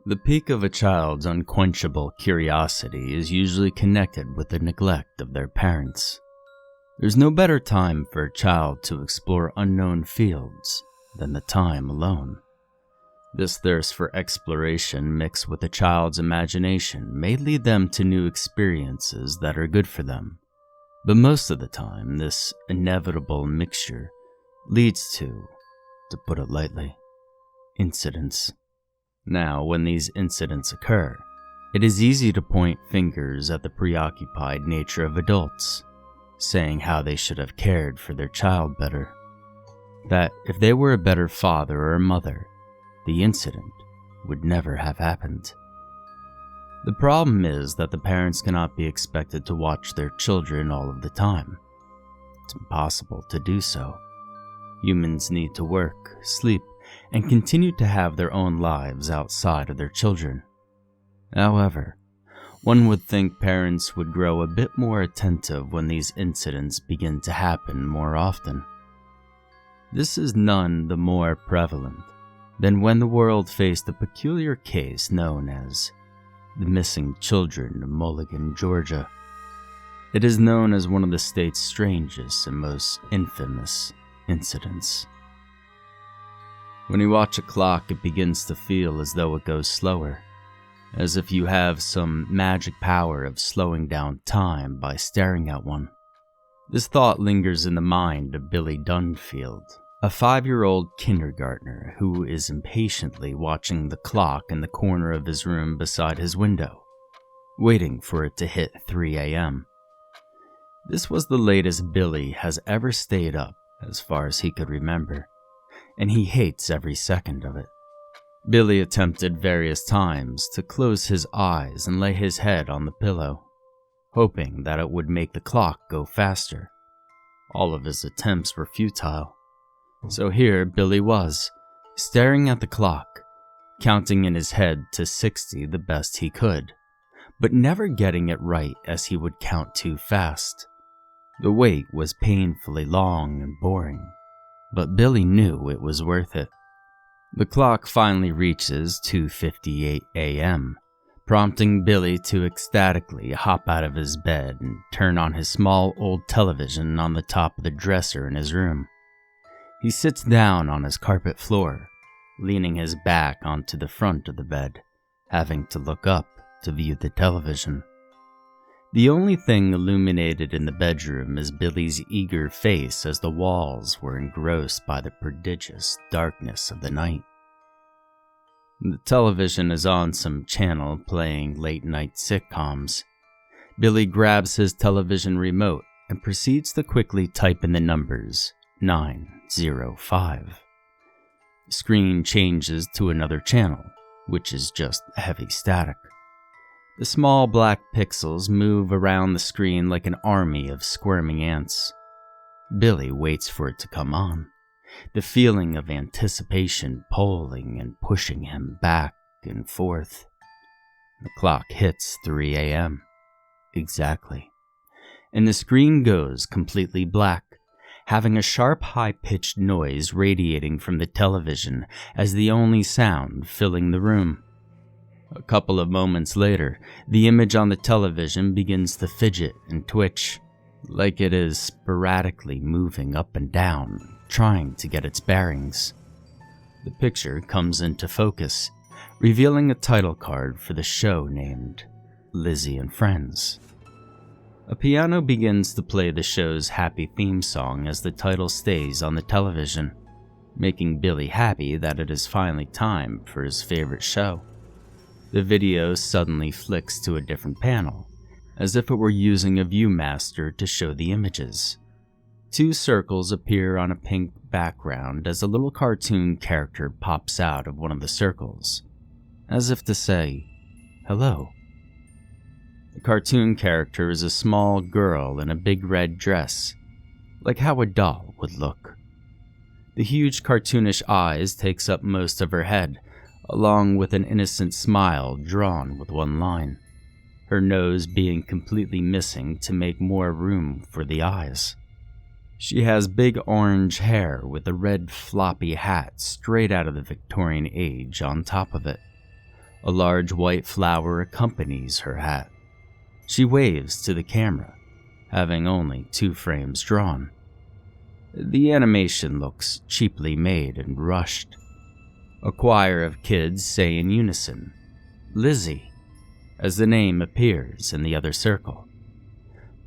The peak of a child's unquenchable curiosity is usually connected with the neglect of their parents. There's no better time for a child to explore unknown fields than the time alone. This thirst for exploration mixed with a child's imagination may lead them to new experiences that are good for them. But most of the time, this inevitable mixture leads to put it lightly, incidents. Now, when these incidents occur, it is easy to point fingers at the preoccupied nature of adults, saying how they should have cared for their child better. That if they were a better father or mother, the incident would never have happened. The problem is that the parents cannot be expected to watch their children all of the time. It's impossible to do so. Humans need to work, sleep, and continue to have their own lives outside of their children. However, one would think parents would grow a bit more attentive when these incidents begin to happen more often. This is none the more prevalent than when the world faced a peculiar case known as the missing children of Mulligan, Georgia. It is known as one of the state's strangest and most infamous incidents. When you watch a clock, it begins to feel as though it goes slower, as if you have some magic power of slowing down time by staring at one. This thought lingers in the mind of Billy Dunfield, a 5-year-old kindergartner who is impatiently watching the clock in the corner of his room beside his window, waiting for it to hit 3 a.m. This was the latest Billy has ever stayed up as far as he could remember, and he hates every second of it. Billy attempted various times to close his eyes and lay his head on the pillow, hoping that it would make the clock go faster. All of his attempts were futile. So here Billy was, staring at the clock, counting in his head to 60 the best he could, but never getting it right as he would count too fast. The wait was painfully long and boring, but Billy knew it was worth it. The clock finally reaches 2:58 a.m., prompting Billy to ecstatically hop out of his bed and turn on his small old television on the top of the dresser in his room. He sits down on his carpet floor, leaning his back onto the front of the bed, having to look up to view the television. The only thing illuminated in the bedroom is Billy's eager face as the walls were engrossed by the prodigious darkness of the night. The television is on some channel playing late-night sitcoms. Billy grabs his television remote and proceeds to quickly type in the numbers 905. The screen changes to another channel, which is just heavy static. The small black pixels move around the screen like an army of squirming ants. Billy waits for it to come on, the feeling of anticipation pulling and pushing him back and forth. The clock hits 3 a.m. exactly, and the screen goes completely black, having a sharp high-pitched noise radiating from the television as the only sound filling the room. A couple of moments later, the image on the television begins to fidget and twitch, like it is sporadically moving up and down, trying to get its bearings. The picture comes into focus, revealing a title card for the show named Lizzie and Friends. A piano begins to play the show's happy theme song as the title stays on the television, making Billy happy that it is finally time for his favorite show. The video suddenly flicks to a different panel, as if it were using a Viewmaster to show the images. 2 circles appear on a pink background as a little cartoon character pops out of one of the circles, as if to say, "Hello." The cartoon character is a small girl in a big red dress, like how a doll would look. The huge cartoonish eyes takes up most of her head, along with an innocent smile drawn with one line, her nose being completely missing to make more room for the eyes. She has big orange hair with a red floppy hat straight out of the Victorian age on top of it, A large white flower accompanies her hat. She waves to the camera, having only 2 frames drawn. The animation looks cheaply made and rushed. A choir of kids say in unison, "Lizzie," as the name appears in the other circle.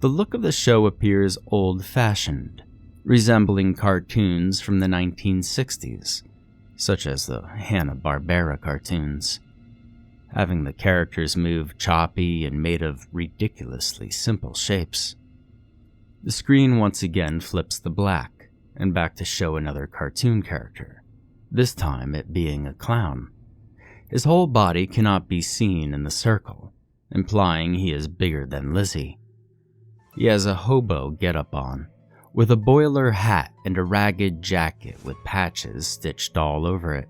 The look of the show appears old-fashioned, resembling cartoons from the 1960s, such as the Hanna-Barbera cartoons, having the characters move choppy and made of ridiculously simple shapes. The screen once again flips to black and back to show another cartoon character, this time it being a clown. His whole body cannot be seen in the circle, implying he is bigger than Lizzie. He has a hobo getup on, with a boiler hat and a ragged jacket with patches stitched all over it.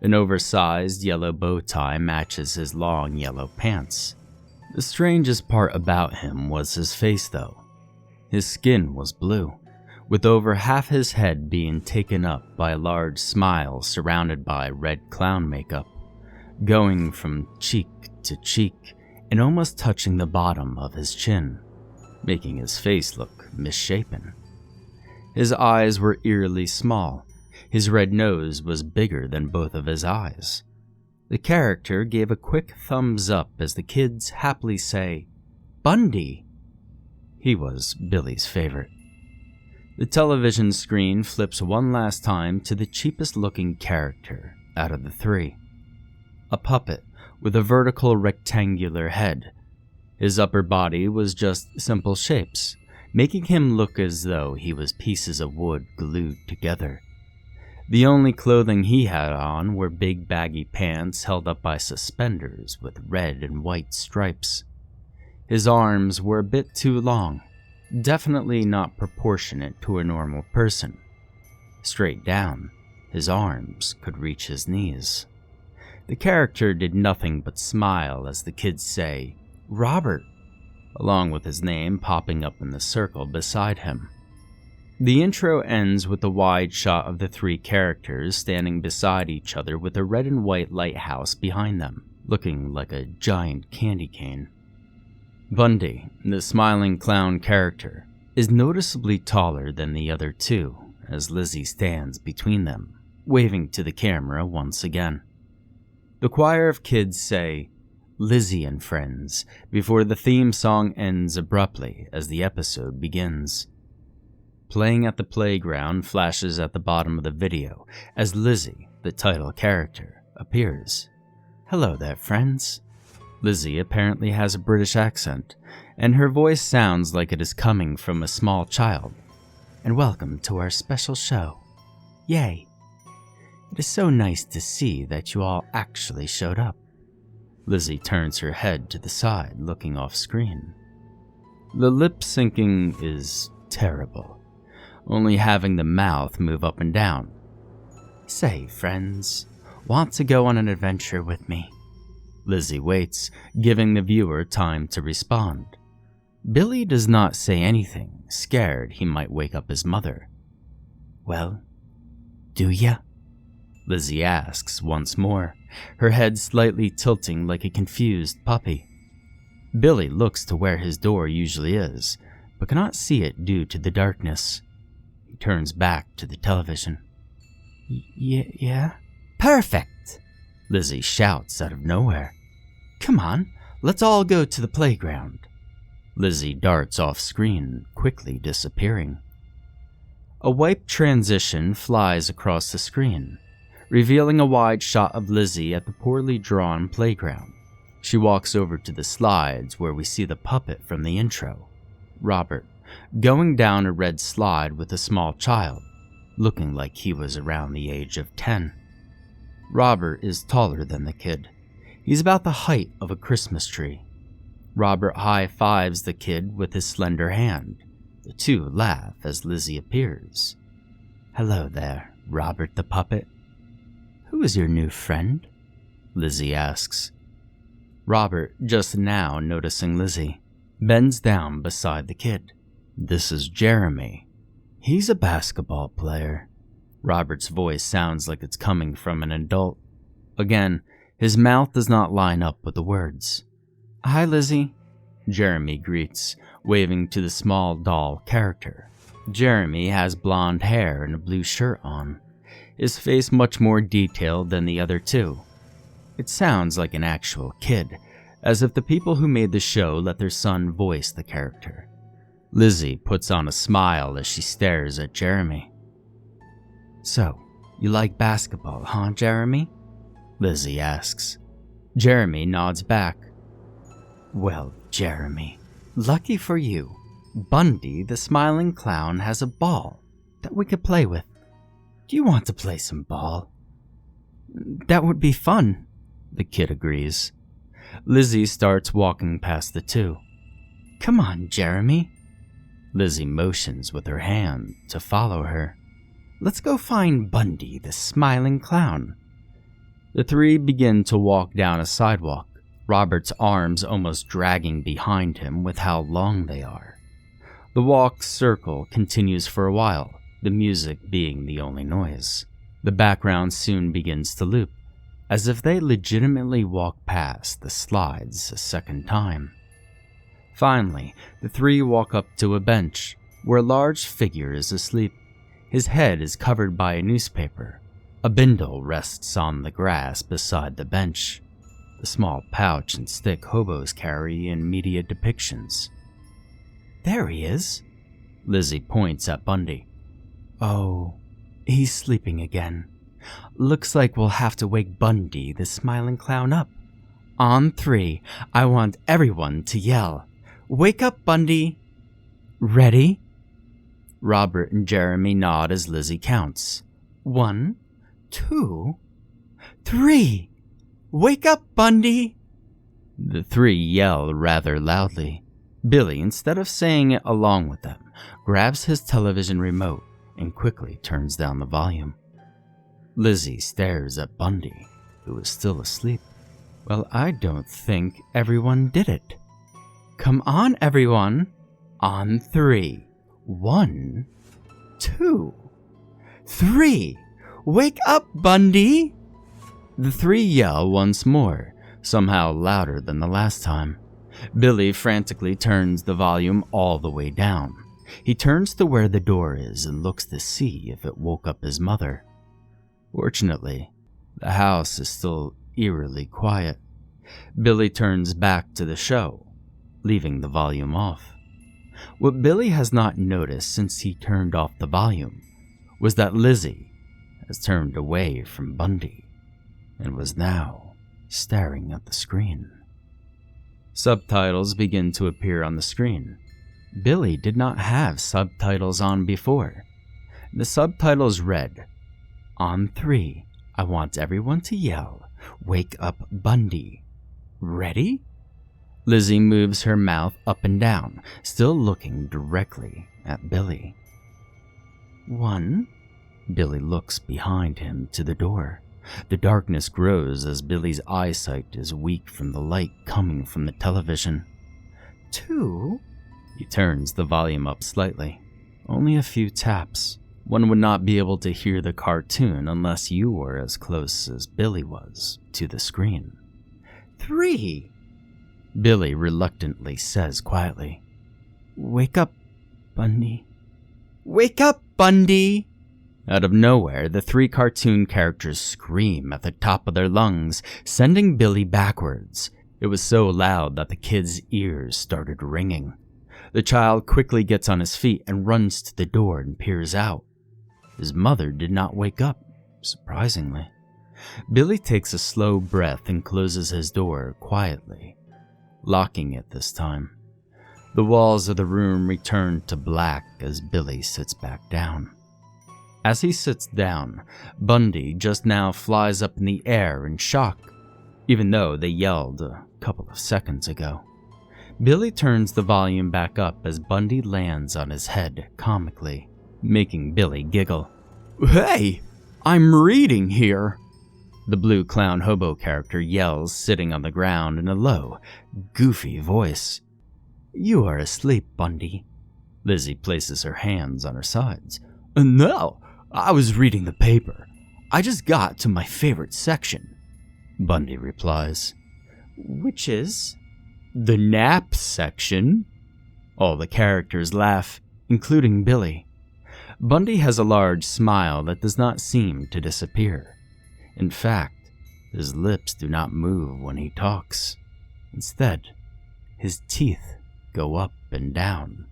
An oversized yellow bow tie matches his long yellow pants. The strangest part about him was his face though. His skin was blue, with over half his head being taken up by a large smile surrounded by red clown makeup, going from cheek to cheek and almost touching the bottom of his chin, making his face look misshapen. His eyes were eerily small. His red nose was bigger than both of his eyes. The character gave a quick thumbs up as the kids happily say, "Bundy!" He was Billy's favorite. The television screen flips one last time to the cheapest looking character out of the 3. A puppet with a vertical rectangular head. His upper body was just simple shapes, making him look as though he was pieces of wood glued together. The only clothing he had on were big baggy pants held up by suspenders with red and white stripes. His arms were a bit too long, definitely not proportionate to a normal person. Straight down, his arms could reach his knees. The character did nothing but smile as the kids say, "Robert," along with his name popping up in the circle beside him. The intro ends with a wide shot of the 3 characters standing beside each other with a red and white lighthouse behind them, looking like a giant candy cane. Bundy, the smiling clown character, is noticeably taller than the other 2 as Lizzie stands between them, waving to the camera once again. The choir of kids say, "Lizzie and friends," before the theme song ends abruptly as the episode begins. Playing at the playground flashes at the bottom of the video as Lizzie, the title character, appears. "Hello there, friends." Lizzie apparently has a British accent, and her voice sounds like it is coming from a small child. "And welcome to our special show. Yay. It is so nice to see that you all actually showed up." Lizzie turns her head to the side, looking off screen. The lip syncing is terrible, only having the mouth move up and down. "Say, friends, want to go on an adventure with me?" Lizzie waits, giving the viewer time to respond. Billy does not say anything, scared he might wake up his mother. "Well, do ya?" Lizzie asks once more, her head slightly tilting like a confused puppy. Billy looks to where his door usually is, but cannot see it due to the darkness. He turns back to the television. Yeah? Perfect! Lizzie shouts out of nowhere. "Come on, let's all go to the playground." Lizzie darts off screen, quickly disappearing. A wipe transition flies across the screen, revealing a wide shot of Lizzie at the poorly drawn playground. She walks over to the slides where we see the puppet from the intro, Robert, going down a red slide with a small child, looking like he was around the age of 10. Robert is taller than the kid. He's about the height of a Christmas tree. Robert high-fives the kid with his slender hand. The 2 laugh as Lizzie appears. "Hello there, Robert the puppet. Who is your new friend?" Lizzie asks. Robert, just now noticing Lizzie, bends down beside the kid. "This is Jeremy. He's a basketball player." Robert's voice sounds like it's coming from an adult. Again, His mouth does not line up with the words. "Hi, Lizzie," Jeremy greets, waving to the small doll character. Jeremy has blonde hair and a blue shirt on, his face much more detailed than the other two. It sounds like an actual kid, as if the people who made the show let their son voice the character. Lizzie puts on a smile as she stares at Jeremy. "So, you like basketball, huh, Jeremy?" Lizzie asks. Jeremy nods back. "Well, Jeremy, lucky for you, Bundy the smiling clown has a ball that we could play with. Do you want to play some ball?" "That would be fun," the kid agrees. Lizzie starts walking past the two. "Come on, Jeremy." Lizzie motions with her hand to follow her. "Let's go find Bundy the smiling clown." The three begin to walk down a sidewalk, Robert's arms almost dragging behind him with how long they are. The walk's circle continues for a while, the music being the only noise. The background soon begins to loop, as if they legitimately walk past the slides a second time. Finally, the three walk up to a bench, where a large figure is asleep. His head is covered by a newspaper. A bindle rests on the grass beside the bench, the small pouch and stick hobos carry in media depictions. "There he is," Lizzie points at Bundy. "Oh, he's sleeping again. Looks like we'll have to wake Bundy the smiling clown up. On 3, I want everyone to yell, 'Wake up, Bundy!' Ready?" Robert and Jeremy nod as Lizzie counts. 1, 2, 3. Wake up, Bundy! The three yell rather loudly. Billy, instead of saying it along with them, grabs his television remote and quickly turns down the volume. Lizzie stares at Bundy, who is still asleep. "Well, I don't think everyone did it. Come on, everyone. On 3. 1, 2, 3. Wake up, Bundy!" The three yell once more, somehow louder than the last time. Billy frantically turns the volume all the way down. He turns to where the door is and looks to see if it woke up his mother. Fortunately, the house is still eerily quiet. Billy turns back to the show, leaving the volume off. What Billy has not noticed since he turned off the volume was that Lizzie has turned away from Bundy and was now staring at the screen. Subtitles begin to appear on the screen. Billy did not have subtitles on before. The subtitles read, "On 3, I want everyone to yell, 'Wake up, Bundy!' Ready?" Lizzie moves her mouth up and down, still looking directly at Billy. 1. Billy looks behind him to the door. The darkness grows as Billy's eyesight is weak from the light coming from the television. 2. He turns the volume up slightly. Only a few taps. One would not be able to hear the cartoon unless you were as close as Billy was to the screen. 3. Billy reluctantly says quietly, "Wake up, Bundy. Wake up, Bundy!" Out of nowhere, the three cartoon characters scream at the top of their lungs, sending Billy backwards. It was so loud that the kid's ears started ringing. The child quickly gets on his feet and runs to the door and peers out. His mother did not wake up, surprisingly. Billy takes a slow breath and closes his door quietly, locking it this time. The walls of the room return to black as Billy sits back down. As he sits down, Bundy just now flies up in the air in shock, even though they yelled a couple of seconds ago. Billy turns the volume back up as Bundy lands on his head comically, making Billy giggle. "Hey, I'm reading here," the blue clown hobo character yells, sitting on the ground in a low, goofy voice. "You are asleep, Bundy." Lizzie places her hands on her sides. "No, I was reading the paper. I just got to my favorite section." Bundy replies. Which is? The nap section. All the characters laugh, including Billy. Bundy has a large smile that does not seem to disappear. In fact, his lips do not move when he talks. Instead, his teeth go up and down.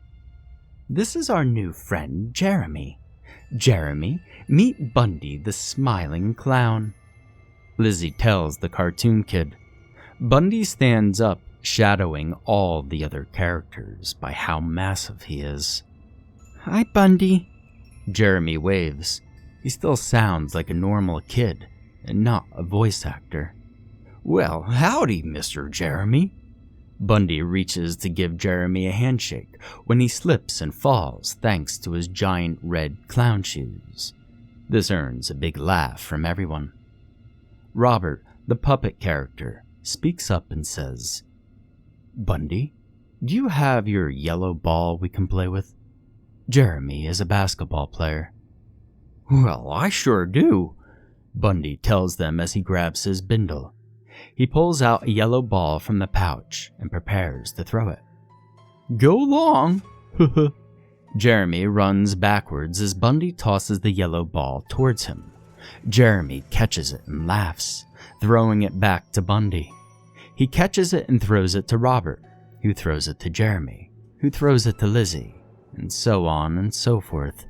This is our new friend, Jeremy. Jeremy, meet Bundy the smiling clown. Lizzie tells the cartoon kid. Bundy stands up, shadowing all the other characters by how massive he is. Hi, Bundy. Jeremy waves. He still sounds like a normal kid, and not a voice actor. Well, howdy, Mr. Jeremy. Bundy reaches to give Jeremy a handshake when he slips and falls thanks to his giant red clown shoes. This earns a big laugh from everyone. Robert, the puppet character, speaks up and says, Bundy, do you have your yellow ball we can play with? Jeremy is a basketball player. Well, I sure do, Bundy tells them as he grabs his bindle. He pulls out a yellow ball from the pouch and prepares to throw it. Go long! Jeremy runs backwards as Bundy tosses the yellow ball towards him. Jeremy catches it and laughs, throwing it back to Bundy. He catches it and throws it to Robert, who throws it to Jeremy, who throws it to Lizzie, and so on and so forth.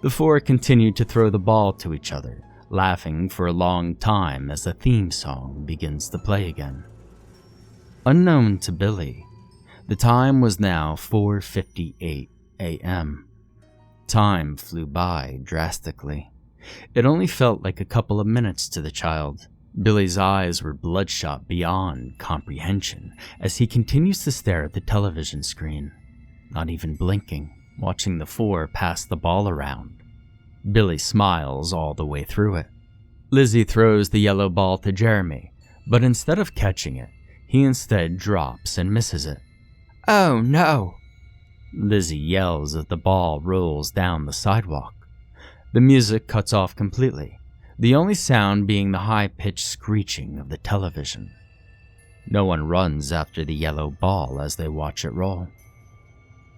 The four continue to throw the ball to each other, laughing for a long time as the theme song begins to play again. Unknown to Billy, the time was now 4:58 a.m. Time flew by drastically. It only felt like a couple of minutes to the child. Billy's eyes were bloodshot beyond comprehension as he continues to stare at the television screen, not even blinking, watching the four pass the ball around. Billy smiles all the way through it. Lizzie throws the yellow ball to Jeremy, but instead of catching it, he instead drops and misses it. Oh no! Lizzie yells as the ball rolls down the sidewalk. The music cuts off completely, the only sound being the high-pitched screeching of the television. No one runs after the yellow ball as they watch it roll.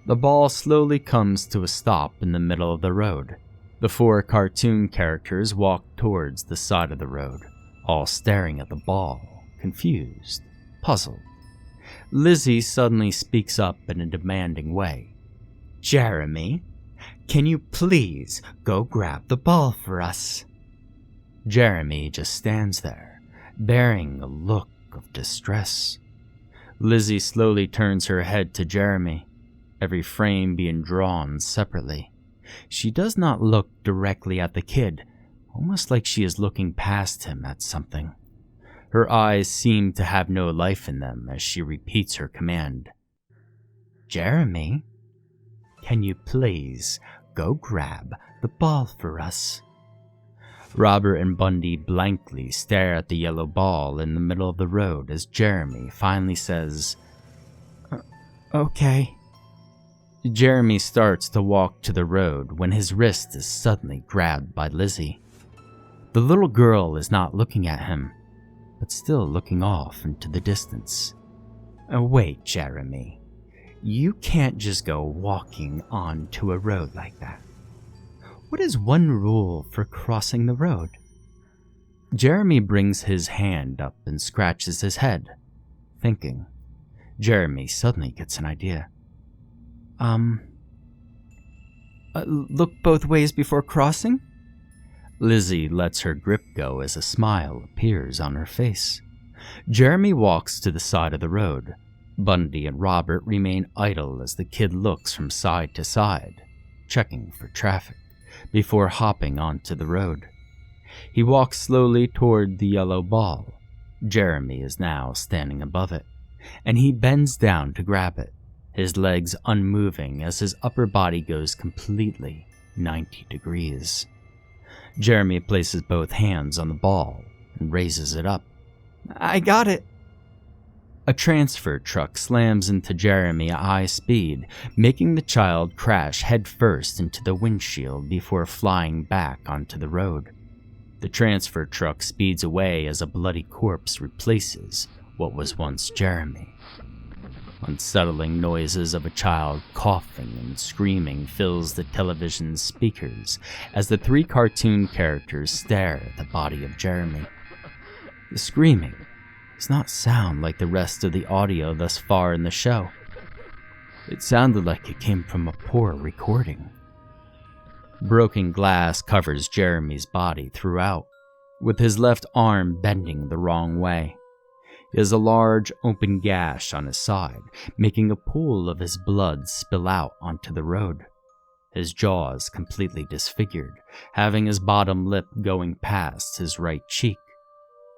The ball slowly comes to a stop in the middle of the road. The four cartoon characters walk towards the side of the road, all staring at the ball, confused, puzzled. Lizzie suddenly speaks up in a demanding way. Jeremy, can you please go grab the ball for us? Jeremy just stands there, bearing a look of distress. Lizzie slowly turns her head to Jeremy, every frame being drawn separately. She does not look directly at the kid, almost like she is looking past him at something. Her eyes seem to have no life in them as she repeats her command. Jeremy, can you please go grab the ball for us? Robert and Bundy blankly stare at the yellow ball in the middle of the road as Jeremy finally says, Okay. Jeremy starts to walk to the road when his wrist is suddenly grabbed by Lizzie. The little girl is not looking at him, but still looking off into the distance. Wait, Jeremy. You can't just go walking onto a road like that. What is one rule for crossing the road? Jeremy brings his hand up and scratches his head, thinking. Jeremy suddenly gets an idea. Look both ways before crossing? Lizzie lets her grip go as a smile appears on her face. Jeremy walks to the side of the road. Bundy and Robert remain idle as the kid looks from side to side, checking for traffic, before hopping onto the road. He walks slowly toward the yellow ball. Jeremy is now standing above it, and he bends down to grab it, his legs unmoving as his upper body goes completely 90 degrees. Jeremy places both hands on the ball and raises it up. I got it! A transfer truck slams into Jeremy at high speed, making the child crash headfirst into the windshield before flying back onto the road. The transfer truck speeds away as a bloody corpse replaces what was once Jeremy. Unsettling noises of a child coughing and screaming fills the television's speakers as the three cartoon characters stare at the body of Jeremy. The screaming does not sound like the rest of the audio thus far in the show. It sounded like it came from a poor recording. Broken glass covers Jeremy's body throughout, with his left arm bending the wrong way. He has a large open gash on his side, making a pool of his blood spill out onto the road. His jaw is completely disfigured, having his bottom lip going past his right cheek.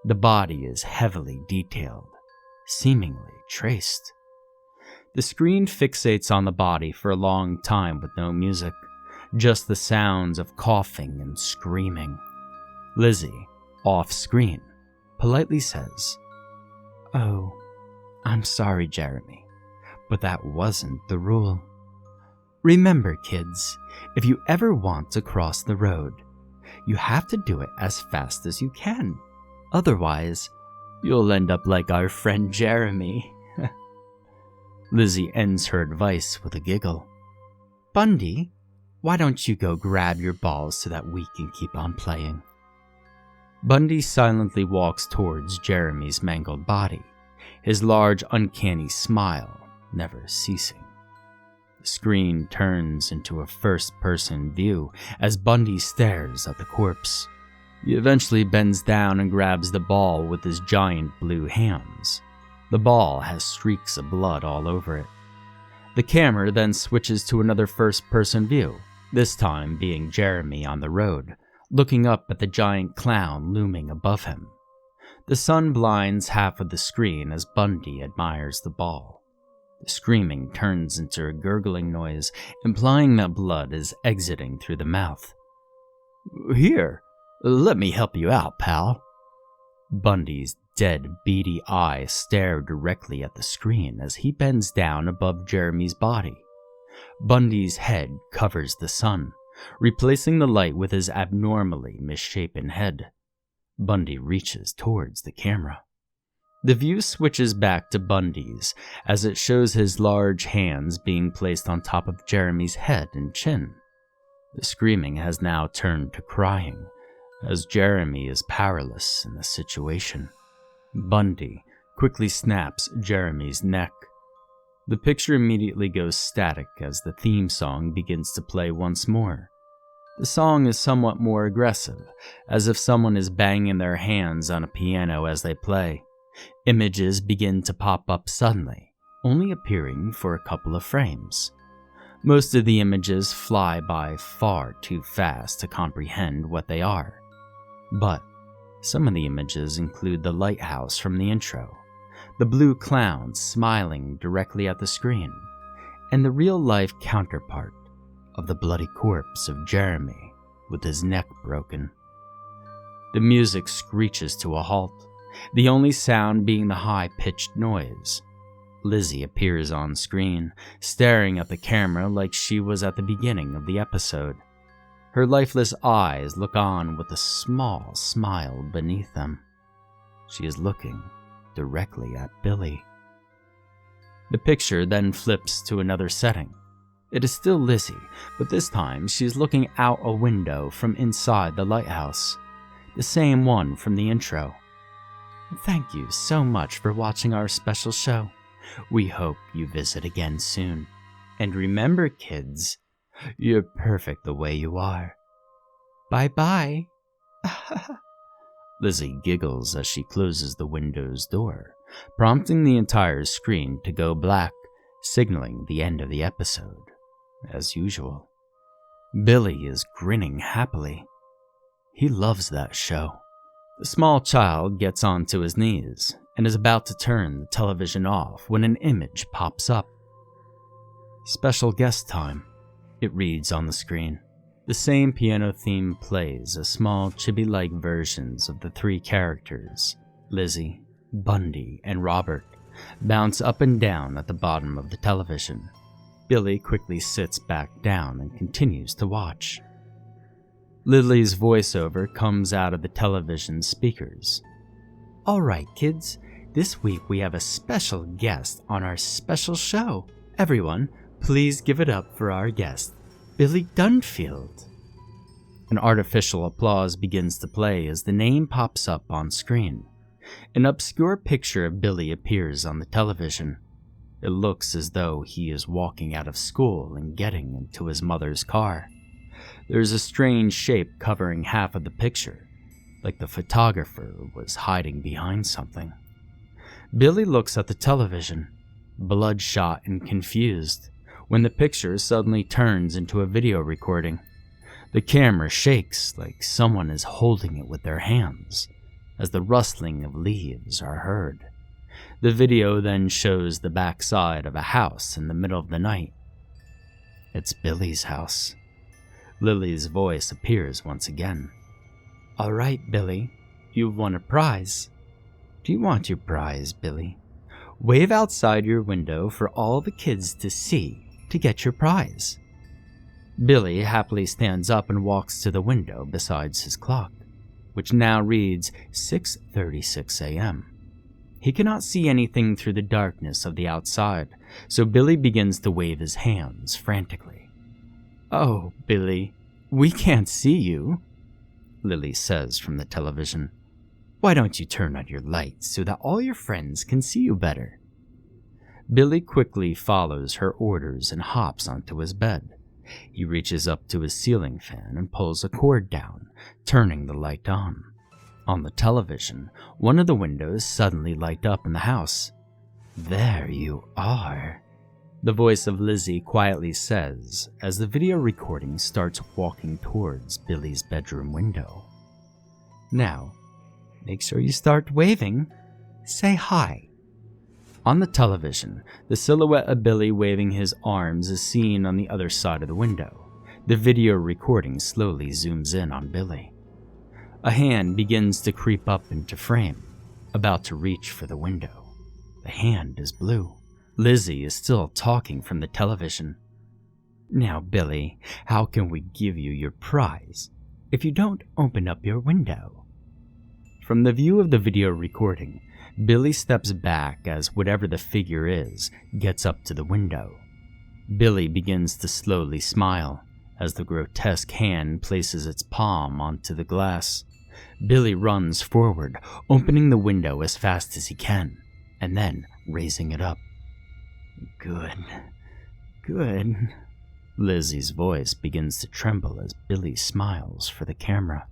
The body is heavily detailed, seemingly traced. The screen fixates on the body for a long time with no music, just the sounds of coughing and screaming. Lizzie, off-screen, politely says, "Oh, I'm sorry, Jeremy, but that wasn't the rule. Remember, kids, if you ever want to cross the road, you have to do it as fast as you can. Otherwise, you'll end up like our friend Jeremy." Lizzie ends her advice with a giggle. "Bundy, why don't you go grab your balls so that we can keep on playing?" Bundy silently walks towards Jeremy's mangled body, his large, uncanny smile never ceasing. The screen turns into a first-person view as Bundy stares at the corpse. He eventually bends down and grabs the ball with his giant blue hands. The ball has streaks of blood all over it. The camera then switches to another first-person view, this time being Jeremy on the road, looking up at the giant clown looming above him. The sun blinds half of the screen as Bundy admires the ball. The screaming turns into a gurgling noise, implying that blood is exiting through the mouth. "Here, let me help you out, pal." Bundy's dead, beady eyes stare directly at the screen as he bends down above Jeremy's body. Bundy's head covers the sun, replacing the light with his abnormally misshapen head. Bundy reaches towards the camera. The view switches back to Bundy's as it shows his large hands being placed on top of Jeremy's head and chin. The screaming has now turned to crying, as Jeremy is powerless in the situation. Bundy quickly snaps Jeremy's neck. The picture immediately goes static as the theme song begins to play once more. The song is somewhat more aggressive, as if someone is banging their hands on a piano as they play. Images begin to pop up suddenly, only appearing for a couple of frames. Most of the images fly by far too fast to comprehend what they are. But some of the images include the lighthouse from the intro, the blue clown smiling directly at the screen, and the real-life counterpart of the bloody corpse of Jeremy with his neck broken. The music screeches to a halt, the only sound being the high-pitched noise. Lizzie appears on screen, staring at the camera like she was at the beginning of the episode. Her lifeless eyes look on with a small smile beneath them. She is looking directly at Billy. The picture then flips to another setting. It is still Lizzie, but this time she is looking out a window from inside the lighthouse, the same one from the intro. Thank you so much for watching our special show. We hope you visit again soon. And remember, kids, you're perfect the way you are. Bye-bye. Lizzie giggles as she closes the window's door, prompting the entire screen to go black, signaling the end of the episode, as usual. Billy is grinning happily. He loves that show. The small child gets onto his knees and is about to turn the television off when an image pops up. Special guest time, it reads on the screen. The same piano theme plays as small chibi-like versions of the three characters, Lizzie, Bundy, and Robert, bounce up and down at the bottom of the television. Billy quickly sits back down and continues to watch. Lilli's voiceover comes out of the television speakers. Alright kids, this week we have a special guest on our special show. Everyone, please give it up for our guest, Billy Dunfield. An artificial applause begins to play as the name pops up on screen. An obscure picture of Billy appears on the television. It looks as though he is walking out of school and getting into his mother's car. There's a strange shape covering half of the picture, like the photographer was hiding behind something. Billy looks at the television, bloodshot and confused, when the picture suddenly turns into a video recording. The camera shakes like someone is holding it with their hands, as the rustling of leaves are heard. The video then shows the backside of a house in the middle of the night. It's Billy's house. Lilli's voice appears once again. Alright, Billy, you've won a prize. Do you want your prize, Billy? Wave outside your window for all the kids to see to get your prize. Billy happily stands up and walks to the window beside his clock, which now reads 6:36 a.m. He cannot see anything through the darkness of the outside, so Billy begins to wave his hands frantically. Oh, Billy, we can't see you, Lilli says from the television. Why don't you turn on your lights so that all your friends can see you better? Billy quickly follows her orders and hops onto his bed. He reaches up to his ceiling fan and pulls a cord down, turning the light on. On the television, one of the windows suddenly light up in the house. There you are, the voice of Lizzie quietly says as the video recording starts walking towards Billy's bedroom window. Now, make sure you start waving. Say hi. On the television, the silhouette of Billy waving his arms is seen on the other side of the window. The video recording slowly zooms in on Billy. A hand begins to creep up into frame, about to reach for the window. The hand is blue. Lizzie is still talking from the television. Now, Billy, how can we give you your prize if you don't open up your window? From the view of the video recording, Billy steps back as whatever the figure is gets up to the window. Billy begins to slowly smile as the grotesque hand places its palm onto the glass. Billy runs forward, opening the window as fast as he can, and then raising it up. Good. Lizzie's voice begins to tremble as Billy smiles for the camera.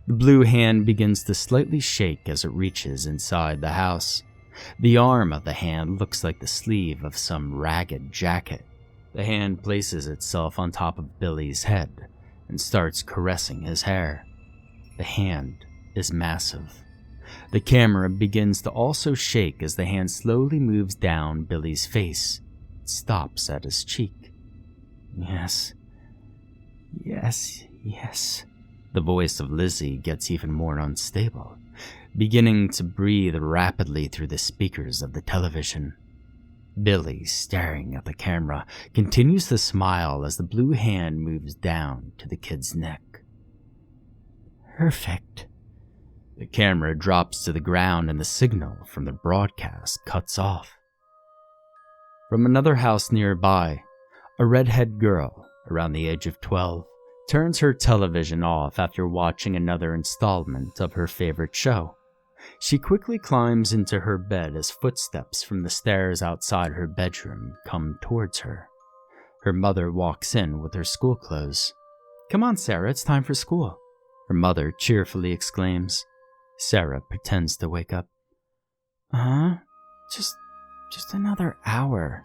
The blue hand begins to slightly shake as it reaches inside the house. The arm of the hand looks like the sleeve of some ragged jacket. The hand places itself on top of Billy's head and starts caressing his hair. The hand is massive. The camera begins to also shake as the hand slowly moves down Billy's face. It stops at his cheek. Yes. The voice of Lizzie gets even more unstable, beginning to breathe rapidly through the speakers of the television. Billy, staring at the camera, continues to smile as the blue hand moves down to the kid's neck. Perfect. The camera drops to the ground and the signal from the broadcast cuts off. From another house nearby, a redhead girl, around the age of 12, turns her television off after watching another installment of her favorite show. She quickly climbs into her bed as footsteps from the stairs outside her bedroom come towards her. Her mother walks in with her school clothes. "Come on, Sarah, it's time for school," her mother cheerfully exclaims. Sarah pretends to wake up. Just another hour."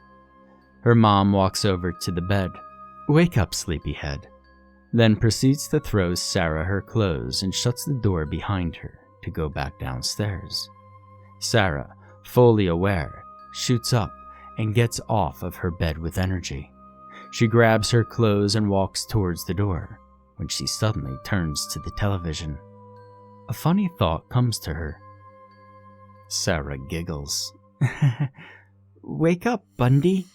Her mom walks over to the bed. "Wake up, sleepyhead," then proceeds to throw Sarah her clothes and shuts the door behind her to go back downstairs. Sarah, fully aware, shoots up and gets off of her bed with energy. She grabs her clothes and walks towards the door when she suddenly turns to the television. A funny thought comes to her. Sarah giggles. "Wake up, Bundy."